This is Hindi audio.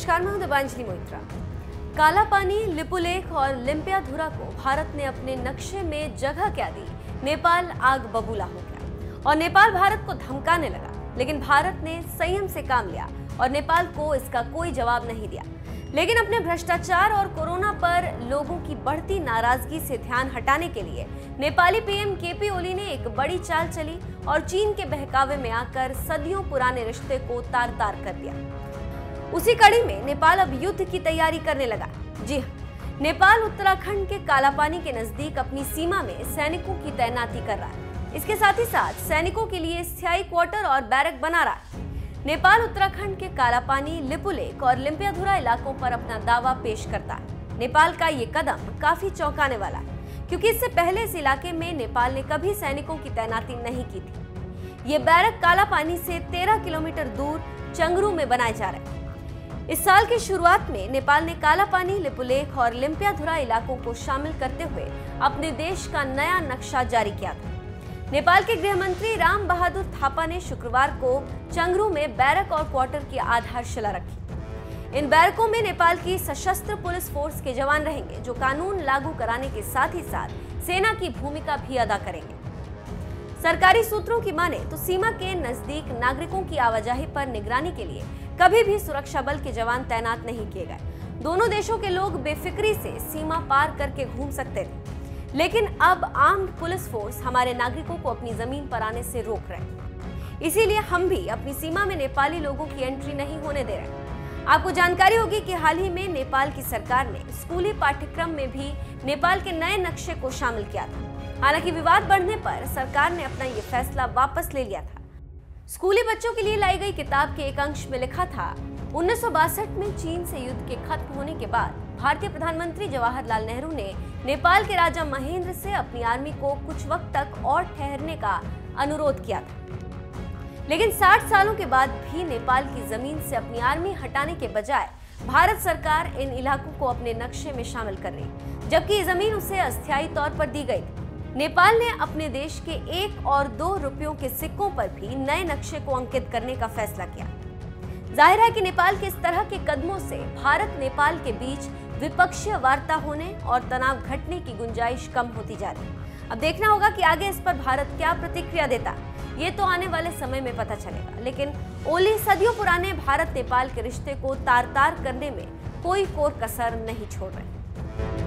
नमस्कार, मैं हूं दिव्यांजलि मोइत्रा। काला पानी, लिपुलेख और लिम्पियाधुरा को भारत ने अपने नक्शे में जगह क्या दी, नेपाल आग बबूला हो गया और नेपाल भारत को धमकाने लगा। लेकिन भारत ने संयम से काम लिया और नेपाल को इसका कोई जवाब नहीं दिया। लेकिन अपने भ्रष्टाचार और कोरोना पर लोगों की बढ़ती नाराजगी से ध्यान हटाने के लिए नेपाली पीएम केपी ओली ने एक बड़ी चाल चली और चीन के बहकावे में आकर सदियों पुराने रिश्ते को तार-तार कर दिया। उसी कड़ी में नेपाल अब युद्ध की तैयारी करने लगा। जी हाँ, नेपाल उत्तराखंड के कालापानी के नजदीक अपनी सीमा में सैनिकों की तैनाती कर रहा है। इसके साथ ही साथ सैनिकों के लिए स्थायी क्वार्टर और बैरक बना रहा है। नेपाल उत्तराखंड के कालापानी, लिपुलेख और लिम्पियाधुरा इलाकों पर अपना दावा पेश करता है। नेपाल का ये कदम काफी चौंकाने वाला है, क्योंकि इससे पहले इस इलाके में नेपाल ने कभी सैनिकों की तैनाती नहीं की थी। ये बैरक कालापानी से 13 किलोमीटर दूर चंगरू में बनाए जा रहे हैं। इस साल की शुरुआत में नेपाल ने कालापानी, लिपुलेख और लिम्पियाधुरा इलाकों को शामिल करते हुए अपने देश का नया नक्शा जारी किया था। नेपाल के गृह मंत्री राम बहादुर थापा ने शुक्रवार को चंगरू में बैरक और क्वार्टर की आधारशिला रखी। इन बैरकों में नेपाल की सशस्त्र पुलिस फोर्स के जवान रहेंगे, जो कानून लागू कराने के साथ ही साथ सेना की भूमिका भी अदा करेंगे। सरकारी सूत्रों की माने तो सीमा के नजदीक नागरिकों की आवाजाही पर निगरानी के लिए कभी भी सुरक्षा बल के जवान तैनात नहीं किए गए। दोनों देशों के लोग बेफिक्री से सीमा पार करके घूम सकते थे, लेकिन अब आर्म्ड पुलिस फोर्स हमारे नागरिकों को अपनी जमीन पर आने से रोक रहे हैं। इसीलिए हम भी अपनी सीमा में नेपाली लोगों की एंट्री नहीं होने दे रहे। आपको जानकारी होगी कि हाल ही में नेपाल की सरकार ने स्कूली पाठ्यक्रम में भी नेपाल के नए नक्शे को शामिल किया था। हालांकि विवाद बढ़ने पर सरकार ने अपना ये फैसला वापस ले लिया था। स्कूली बच्चों के लिए लाई गई किताब के एक अंश में लिखा था, 1962 में चीन से युद्ध के खत्म होने के बाद भारतीय प्रधानमंत्री जवाहरलाल नेहरू ने नेपाल के राजा महेंद्र से अपनी आर्मी को कुछ वक्त तक और ठहरने का अनुरोध किया था। लेकिन 60 सालों के बाद भी नेपाल की जमीन से अपनी आर्मी हटाने के बजाय भारत सरकार इन इलाकों को अपने नक्शे में शामिल कर रही, जबकि ये जमीन उसे अस्थायी तौर पर दी गई थी। नेपाल ने अपने देश के 1 और 2 रुपयों के सिक्कों पर भी नए नक्शे को अंकित करने का फैसला किया। जाहिर है कि नेपाल के इस तरह के कदमों से भारत नेपाल के बीच द्विपक्षीय वार्ता होने और तनाव घटने की गुंजाइश कम होती जा रही है। अब देखना होगा कि आगे इस पर भारत क्या प्रतिक्रिया देता, ये तो आने वाले समय में पता चलेगा। लेकिन ओली सदियों पुराने भारत नेपाल के रिश्ते को तार-तार करने में कोई कोर कसर नहीं छोड़ रहे।